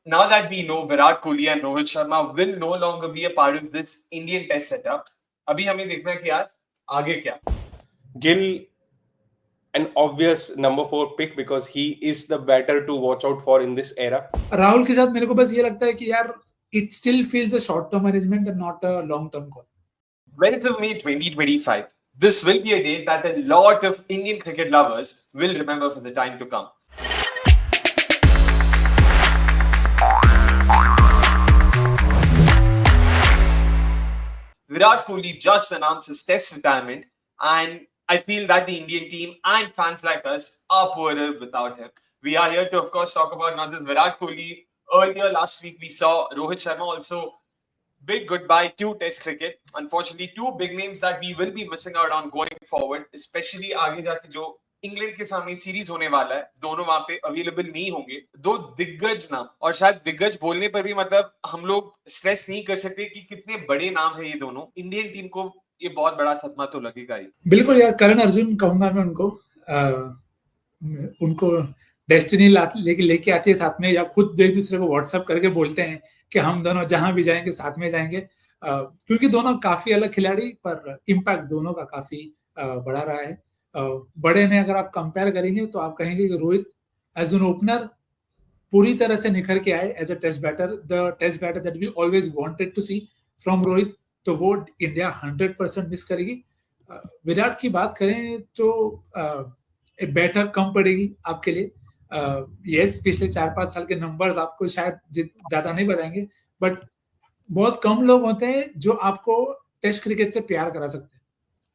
Now that we know Virat Kohli and Rohit Sharma will no longer be a part of this Indian test setup, अभी हमें देखना है कि यार आगे क्या. Gill, an obvious number 4 pick because he is the batter to watch out for in this era. Rahul के साथ मेरे को बस ये लगता है कि यार it still feels a short term arrangement and not a long term call. 12th of May 2025. This will be a date that a lot of Indian cricket lovers will remember for the time to come. Virat Kohli just announced his test retirement, and I feel that the Indian team and fans like us are poorer without him. We are here to, of course, talk about not just Virat Kohli. Earlier last week, we saw Rohit Sharma also bid goodbye to Test cricket. Unfortunately, two big names that we will be missing out on going forward, especially आगे जाके जो England के सामने series होने वाला है, दोनों वहां पे अवेलेबल नहीं होंगे. दो दिग्गज नाम, और शायद दिग्गज बोलने पर भी मतलब हम लोग स्ट्रेस नहीं कर सकते कि कितने बड़े नाम है ये दोनों. इंडियन टीम को ये बहुत बड़ा सदमा तो लगेगा ही. बिल्कुल यार, करण अर्जुन कहूंगा मैं उनको डेस्टिनी लेके आती है साथ में, या खुद एक दूसरे को व्हाट्सएप करके बोलते हैं कि हम दोनों जहां भी जाएंगे साथ में जाएंगे, क्योंकि दोनों काफी अलग खिलाड़ी पर इम्पैक्ट दोनों का काफी बड़ा रहा है. बड़े में अगर आप कंपेयर करेंगे तो आप कहेंगे कि रोहित एज एन ओपनर पूरी तरह से निखर के आए as a test batter, the test batter that we always wanted to see from Rohit. तो वो इंडिया 100% मिस करेगी. विराट की बात करें तो एक बैटर कम पड़ेगी आपके लिए. यस, पिछले 4-5 साल के नंबर्स आपको शायद ज्यादा नहीं बताएंगे, बट बहुत कम लोग होते हैं जो आपको टेस्ट क्रिकेट से प्यार करा सकते हैं.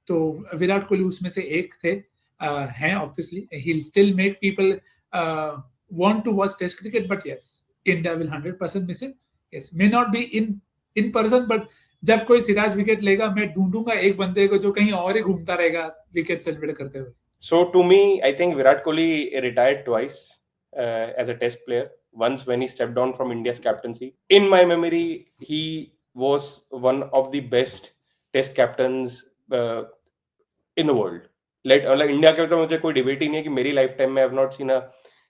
तो विराट कोहली उसमें से एक थे, हैं. Obviously he will still make people want to watch test cricket, but yes, India will 100% miss him. Yes, may not be in person, but जब कोई सिराज विकेट लेगा मैं ढूंढूंगा एक बंदे को जो कहीं और ही घूमता रहेगा विकेट सेलिब्रेट करते हुए. So to me, I think Virat Kohli retired twice as a test player. Once when he stepped down from India's captaincy. In my memory, he was one of the best test captains in the world. Like India के तो मुझे कोई debate ही नहीं है कि मेरी life time में I have not seen a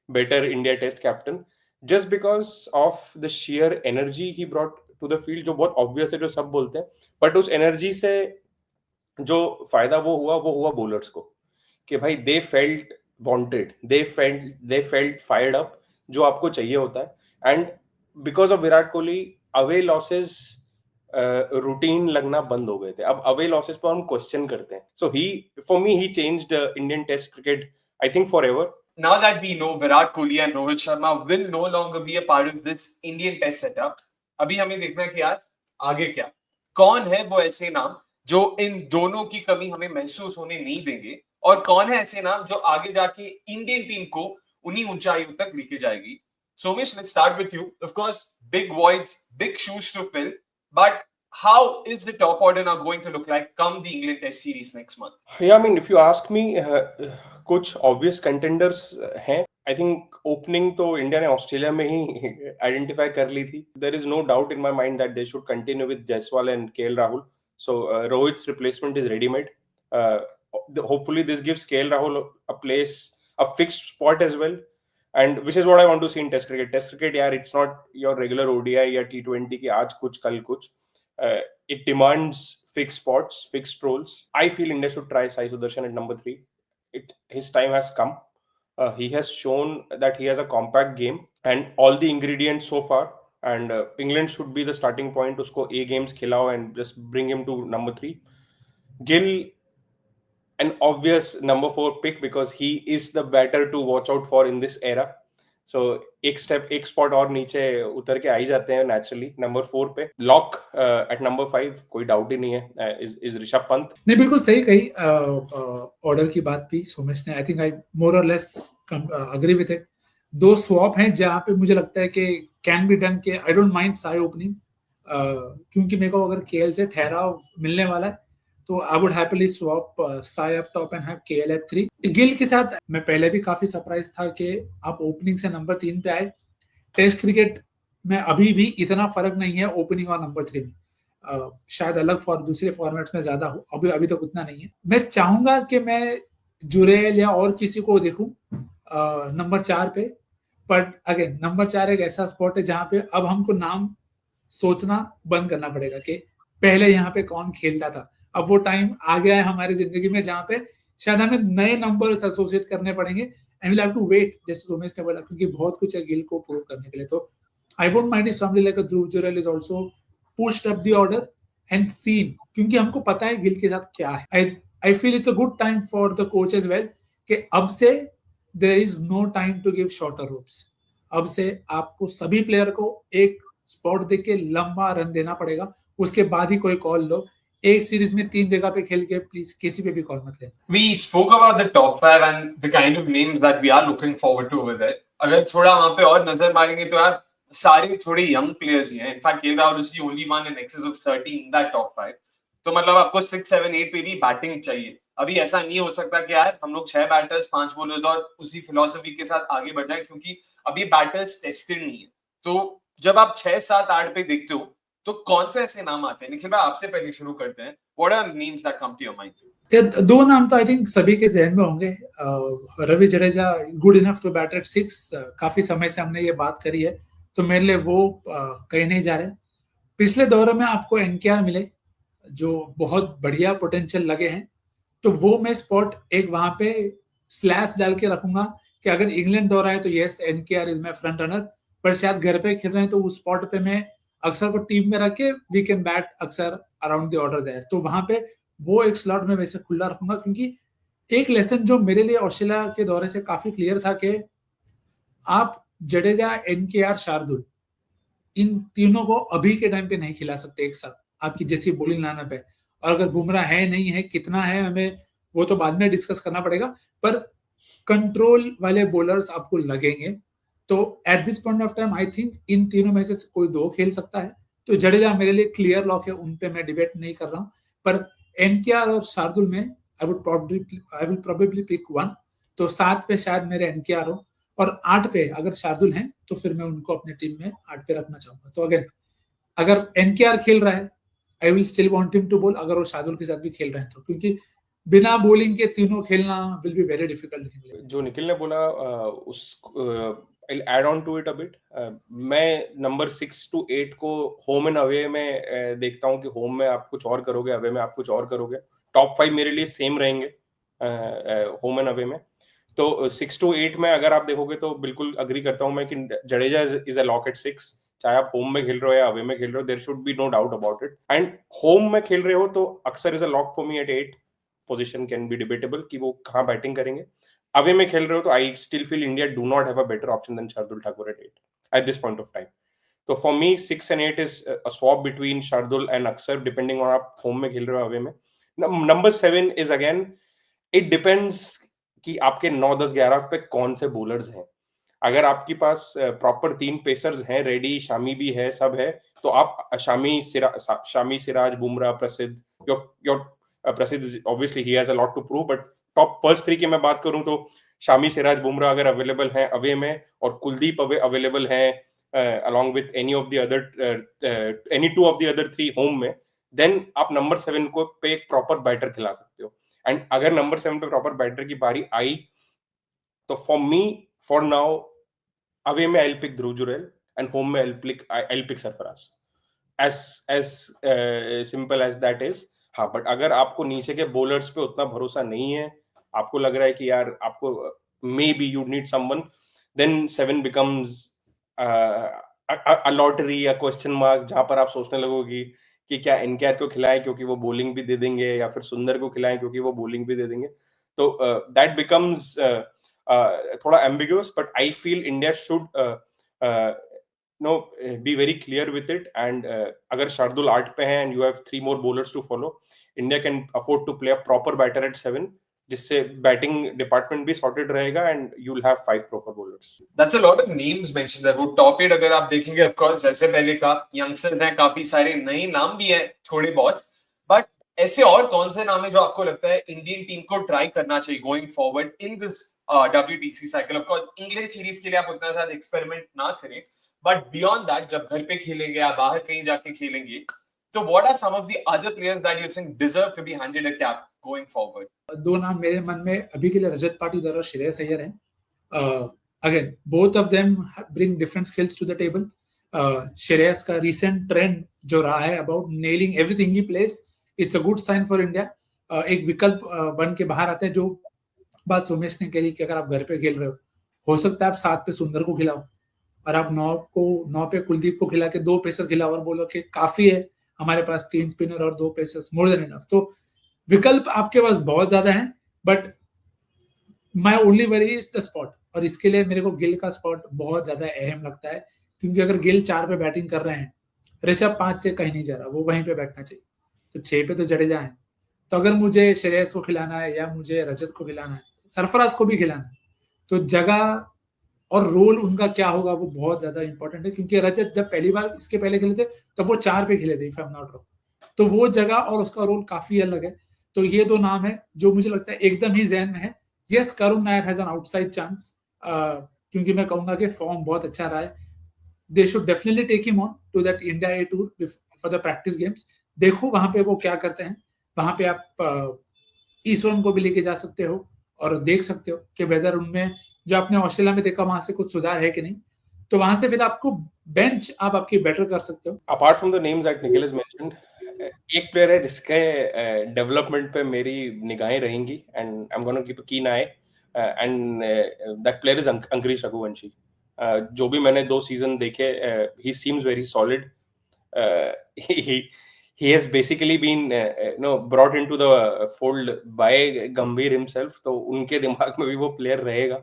better India test captain. Just because of the sheer energy he brought to the field, जो बहुत obvious है, जो सब बोलते हैं, but उस energy से जो फायदा वो हुआ bowlers को, कि भाई they felt wanted, they felt fired up, जो आपको चाहिए होता है. And because of Virat Kohli, away losses routine लगना बंद हो गए थे. अब अवे लॉसेस पर हम क्वेश्चन करते हैं. So for me he changed Indian Test cricket, I think, forever. Now that we know Virat Kohli and Rohit Sharma will no longer be a part of this Indian Test setup, अभी हमें देखना है कि यार आगे क्या. कौन है वो ऐसे नाम जो इन दोनों की कमी हमें महसूस होने नहीं देंगे, और कौन है ऐसे नाम जो आगे जाके इंडियन टीम को उन्हीं ऊंचाइयों तक लेके जाएगी. Somesh, let's start with you. Of course, big voids, big shoes to fill, but how is the top order now going to look like come the England Test series next month? Yeah, I mean, if you ask me, कुछ obvious contenders हैं. I think opening तो India ने Australia में ही identify कर ली थी. There is no doubt in my mind that they should continue with Jaiswal and KL Rahul. So Rohit's replacement is ready-made. Hopefully this gives KL Rahul a fixed spot as well, and which is what I want to see in Test cricket. Test cricket, यार, it's not your regular ODI या T20 की आज कुछ कल कुछ. It demands fixed spots, fixed roles. I feel India should try Sai Sudarshan at number 3. His time has come. He has shown that he has a compact game and all the ingredients so far. And England should be the starting point. उसको A games खिलाओ and just bring him to number 3. Gill, an obvious number 4 pick because he is the batter to watch out for in this era. So एक spot और नीचे उतर के आ ही जाते हैं naturally. Number 4 पे lock at number 5, कोई डाउट ही नहीं है, is ऋषभ पंत. नहीं, बिल्कुल सही कही. ऑर्डर की बात भी सोमेश ने, आई थिंक आई मोर और लेस अग्री विद इट. दो स्वैप हैं जहां पे मुझे लगता है कि कैन बी डन, के I don't mind Sai opening, क्योंकि मेरे को अगर केएल से ठहराव मिलने वाला है तो I would happily swap Sai up top and have KL at 3. Gill के साथ मैं पहले भी काफी सरप्राइज था कि आप ओपनिंग से नंबर 3 पे आए. टेस्ट क्रिकेट में अभी भी इतना फर्क नहीं है ओपनिंग और नंबर 3 में. शायद अलग दूसरे फॉर्मेट्स में ज्यादा हो, अभी तक उतना नहीं है. मैं चाहूंगा कि मैं जुरेल या और किसी को देखूं नंबर 4 पे, बट अगेन नंबर 4 एक ऐसा स्पॉट है जहां पे अब हमको नाम सोचना बंद करना पड़ेगा कि पहले यहाँ पे कौन खेलता था। अब वो टाइम आ गया है हमारी जिंदगी में जहाँ पे शायद हमें नए नंबर्स एसोसिएट करने पड़ेंगे and will have to wait, जैसे उमेश ने बोला, क्योंकि बहुत कुछ है गिल को प्रूव करने के लिए। तो I won't mind if somebody like Dhruv Jurel is also pushed up the order and seen, क्योंकि हमको पता है गिल के साथ क्या है। I feel it's a good time for the coach as well कि अब से there is no time to give shorter ropes. अब से आपको सभी प्लेयर को एक स्पॉट देख के लंबा रन देना पड़ेगा, उसके बाद ही कोई कॉल लो। एक सीरीज में 3 जगह पे खेल के प्लीज किसी पे भी कॉल मत लेना। We spoke about the top 5 and the kind of names that we are looking forward to over there. अगर थोड़ा वहां पे और नजर मारेंगे तो यार सारे थोड़े यंग प्लेयर्स ही हैं। In fact KL Rahul is the only one in excess of 30 in that top 5। तो मतलब आपको 6, 7, 8 पे भी बैटिंग चाहिए। अभी ऐसा नहीं हो सकता कि यार हम लोग 6 बैटर्स 5 बॉलर्स और उसी फिलॉसफी के साथ आगे बढ़ जाए, क्योंकि अभी बैटर्स टेस्टेड नहीं है। तो जब आप 6, 7, 8 पे देखते हो तो कौन से ऐसे नाम आते हैं? निखिल भाई आपसे पहले शुरू करते हैं। What are names that come to your mind? ये 2 नाम तो आई थिंक सभी के जहन में होंगे। Ravi Jadeja good enough to bat at 6, काफी समय से हमने ये बात करी है, तो मेरे लिए वो कहीं नहीं जा रहे। पिछले दौर में आपको एनकेआर मिले जो बहुत बढ़िया पोटेंशियल लगे हैं, तो वो मैं स्पॉट एक वहां पे स्लैश डाल के रखूंगा कि अगर इंग्लैंड दौरा है तो yes NKR is my front runner, पर शायद घर पे खेल रहे हैं तो उस स्पॉट पे मैं अक्सर को टीम में रख के वी कैन बैट अक्सर अराउंड द ऑर्डर देयर। तो वहां पे वो एक स्लॉट में वैसे खुला रखूंगा, क्योंकि एक लेसन जो मेरे लिए ऑस्ट्रेलिया के दौरे से काफी क्लियर था कि आप जडेजा, एनकेआर, शार्दुल इन तीनों को अभी के टाइम पे नहीं खिला सकते एक साथ आपकी जैसी बॉलिंग लाइनअप है। और अगर बुमराह है नहीं है, कितना है, हमें वो तो बाद में डिस्कस करना पड़ेगा, पर कंट्रोल वाले बॉलर्स आपको लगेंगे। तो eight this point of time I think in तीनों में से कोई 2 खेल सकता है। तो जडेजा मेरे लिए क्लियर लॉक है, उन पे मैं डिबेट नहीं कर रहा हूँ। पर एनकेआर और शार्दुल में आई विल प्रोबेबली पिक 1। तो 7 पे शायद मेरे एनकेआर हो, और 8 पे अगर शार्दुल हैं तो फिर मैं उनको अपनी टीम में 8 पे रखना चाहूंगा। तो अगेन अगर एनकेआर खेल रहा है I will still want him to bowl, अगर वो शार्दुल के साथ भी खेल रहे हैं तो, क्योंकि बिना बॉलिंग के तीनों खेलना विल बी वेरी डिफिकल्ट। जो निखिल ने बोला उस I'll add on to it a bit. मैं नंबर 6 to 8 को होम एंड अवे में देखता हूँ कि होम में आप कुछ और करोगे, अवे में आप कुछ और करोगे। टॉप 5 मेरे लिए सेम रहेंगे होम एंड अवे में। तो 6 to 8 में अगर आप देखोगे तो बिल्कुल अग्री करता हूँ मैं कि Jadeja is a lock at 6। चाहे आप होम में खेल रहे हो या अवे में खेल रहे हो, there should be no doubt about it. And home में खेल रहे हो तो Axar is a lock for me at 8। Position can be debatable कि वो कहाँ बैटिंग करेंगे। अवे में खेल रहे हो तो I still feel India do not have a better option then Shardul Thakur at 8 at this point of time. तो for me 6 and 8 is a swap between Shardul and Axar, depending on आप होम में खेल रहे हो अवे में। Number 7 is again it depends कि आपके 9, 10, 11 पे कौन से बॉलर्स हैं। अगर आपके पास प्रॉपर 3 पेसर्स हैं रेडी, शामी भी है, सब है, तो आप Shami, Siraj, Bumrah, Prasidh, your Prasidh obviously he has a lot to prove, but top first 3 की मैं बात करूं तो शामी, सिराज, बुमराह अगर अवेलेबल हैं अवे में, और कुलदीप अवेलेबल हैं along with any 2 of the other 3 home में, देन आप नंबर 7 को पे एक प्रॉपर बैटर खिला सकते हो। एंड अगर नंबर 7 पे प्रॉपर बैटर की बारी आई तो for me for now away में I pick Dhruv Jurel and home में I pick Sarfaraz. as simple as that is। हाँ, बट अगर आपको नीचे के बॉलर्स पे उतना भरोसा नहीं है, आपको लग रहा है कि यार आपको maybe you need someone, then 7 becomes a lottery, a question mark, जहां पर आप सोचने लगोगी कि क्या एनकेआर को खिलाएं क्योंकि वो बॉलिंग भी दे देंगे, या फिर सुंदर को खिलाएं क्योंकि वो बॉलिंग भी दे देंगे। तो दैट बिकम्स थोड़ा ambiguous, but I feel India should be very clear with it। and अगर शार्दुल 8 पे हैं and you have 3 more bowlers to follow, India can afford to play a proper batter at 7, जिससे batting department भी sorted रहेगा and you'll have 5 proper bowlers। That's a lot of names mentioned there। वो top 8 अगर आप देखेंगे, of course जैसे पहले का यंगस्टर्स हैं, काफी सारे नए नाम भी हैं थोड़े बहुत, बट ऐसे और कौन से नाम है जो आपको लगता है इंडियन टीम को ट्राई करना चाहिए going forward in this WTC cycle? Of course England series के लिए आप उतना ज्यादा एक्सपेरिमेंट ना करें, बट बियॉन्ड दैट जब घर पे खेलेंगे या बाहर कहीं जाके खेलेंगे, तो what are some of the other players that you think deserve to be handed a cap going forward? 2 नाम मेरे मन में अभी के लिए रजत पाटीदार और श्रेयस अय्यर हैं। Again both of them bring different skills to the table. Shreyas का रिसेंट ट्रेंड जो रहा है about nailing everything he place, it's a good sign for India. एक विकल्प बन के बाहर आता है. जो बात सोमेश ने कही कि अगर आप घर पे खेल रहे हो सकता है आप 7 पे सुंदर को खिलाओ और आप 9 पे कुलदीप को खिला के 2 पेसर खिलाओ और बोलो कि काफी है हमारे पास 3 स्पिनर और 2 पेसर्स, मोर देन इनफ. तो विकल्प आपके पास बहुत ज्यादा है, but my only worry is the spot. और इसके लिए मेरे को गिल का स्पॉट बहुत ज्यादा अहम लगता है, क्योंकि अगर गिल 4 पे बैटिंग कर रहे हैं, ऋषभ 5 से कहीं नहीं जा रहा, वो वहीं पे बैठना चाहिए. तो 6 पे तो जडेजा है. तो अगर मुझे श्रेयस को खिलाना है या मुझे रजत को खिलाना है, सरफराज को भी खिलाना है, तो जगह और रोल उनका क्या होगा वो बहुत ज्यादा इंपॉर्टेंट है. क्योंकि रजत जब पहली बार इसके पहले खेले थे तब वो 4 पे खेले थे if I am not wrong. तो वो जगह और उसका रोल काफी अलग है. तो ये 2 नाम है जो मुझे लगता है एकदम ही जहन में है. Yes, Karun Nair has an outside chance, क्योंकि मैं कहूंगा कि फॉर्म बहुत अच्छा रहा है. They should definitely take him on to that India A tour for the practice games. देखो वहां पे वो क्या करते हैं. वहां पे आप ईश्वरन को भी लेके जा सकते हो और देख सकते हो कि वेदर उनमें जो आपने ऑस्ट्रेलिया में देखा वहां से कुछ सुधार है कि नहीं. तो वहां से फिर आपको बेंच आप आपकी बेटर कर सकते हो. Apart from the names that Nikhil has mentioned, एक प्लेयर है जिसके डेवलपमेंट पे मेरी निगाहें रहेंगी and I am gonna keep a keen eye, and that player is Angkrish Raghuvanshi. जो भी मैंने 2 सीजन देखे, he seems very solid. he has basically been brought into the fold by Gambhir himself, तो उनके दिमाग में भी वो प्लेयर रहेगा.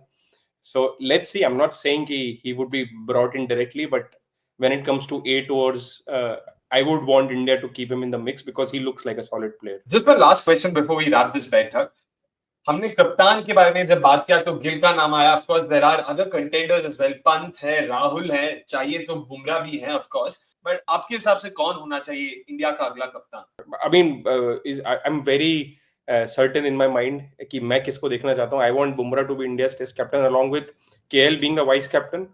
So let's see. I'm not saying he would be brought in directly, but when it comes to A tours, I would want India to keep him in the mix because he looks like a solid player. Just one last question before we wrap this बैठक. हमने कप्तान के बारे में जब बात किया तो गिल का नाम आया. Of course there are other contenders as well. Pant है, राहुल है, चाहिए तो बुमराह भी है ऑफ कोर्स. बट आपके हिसाब से कौन होना चाहिए इंडिया का अगला कप्तान? I mean, I'm very certain in my mind कि मैं किसको देखना चाहता हूँ. I want Bumrah to be India's test captain along with KL being the vice captain.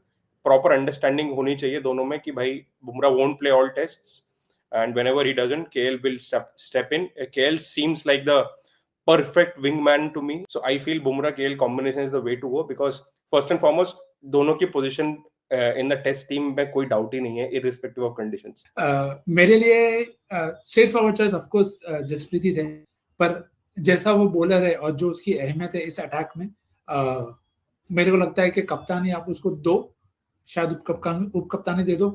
Proper understanding होनी चाहिए दोनों में कि भाई Bumrah won't play all tests and whenever he doesn't, KL will step in. KL seems like the perfect wingman to me. So I feel Bumrah KL combination is the way to go because first and foremost दोनों की position in the test team में कोई doubt ही नहीं है, irrespective of conditions. मेरे लिए straight forward choice of course Jasprit ही थे, पर जैसा वो बॉलर है और जो उसकी अहमियत है इस अटैक में, मेरे को लगता है कि कप्तानी आप उसको दो, शायद उप कप्तानी दे दो.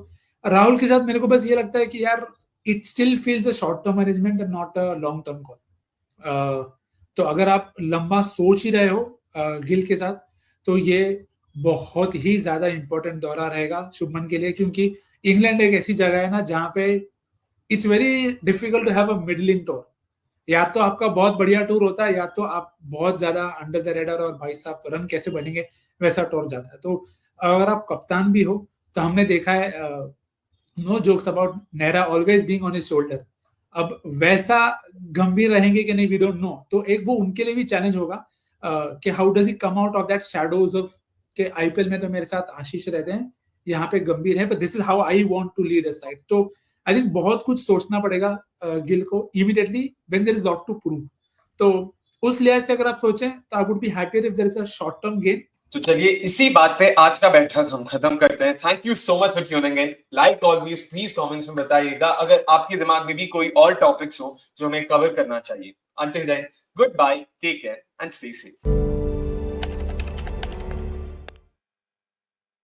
राहुल के साथ मेरे को बस ये लगता है कि यार it still feels a short term management and not a long term call. तो अगर आप लंबा सोच ही रहे हो गिल के साथ, तो ये बहुत ही ज्यादा इंपॉर्टेंट दौरा रहेगा शुभमन के लिए, क्योंकि इंग्लैंड एक ऐसी जगह है ना जहां पे it's very difficult to have a middling tour. या तो आपका बहुत बढ़िया टूर होता है या तो आप बहुत ज्यादा अंडर द रेडर और भाई साहब रन कैसे बनेंगे वैसा टूर जाता है. तो अगर आप कप्तान भी हो तो हमने देखा है, no jokes about Nehra always being on his shoulder. अब वैसा गंभीर रहेंगे कि नहीं वी डोंट नो. तो एक वो उनके लिए भी चैलेंज होगा कि how does he come out of that shadows of कि आईपीएल में तो मेरे साथ आशीष रहते हैं, यहाँ पे गंभीर है, but this is how I want to lead a side. तो आई थिंक बहुत कुछ सोचना पड़ेगा गिल को immediately when there is lot to prove. तो उस लिहाज से अगर आप सोचें तो I would be happier if there is a short term gain. तो चलिए इसी बात पे आज का बैठक हम खत्म करते हैं. Thank you so much for tuning in. Like always please comments में बताइएगा अगर आपके दिमाग में भी कोई और टॉपिक्स हो जो हमें कवर करना चाहिए. Until then, good bye, take care and stay safe.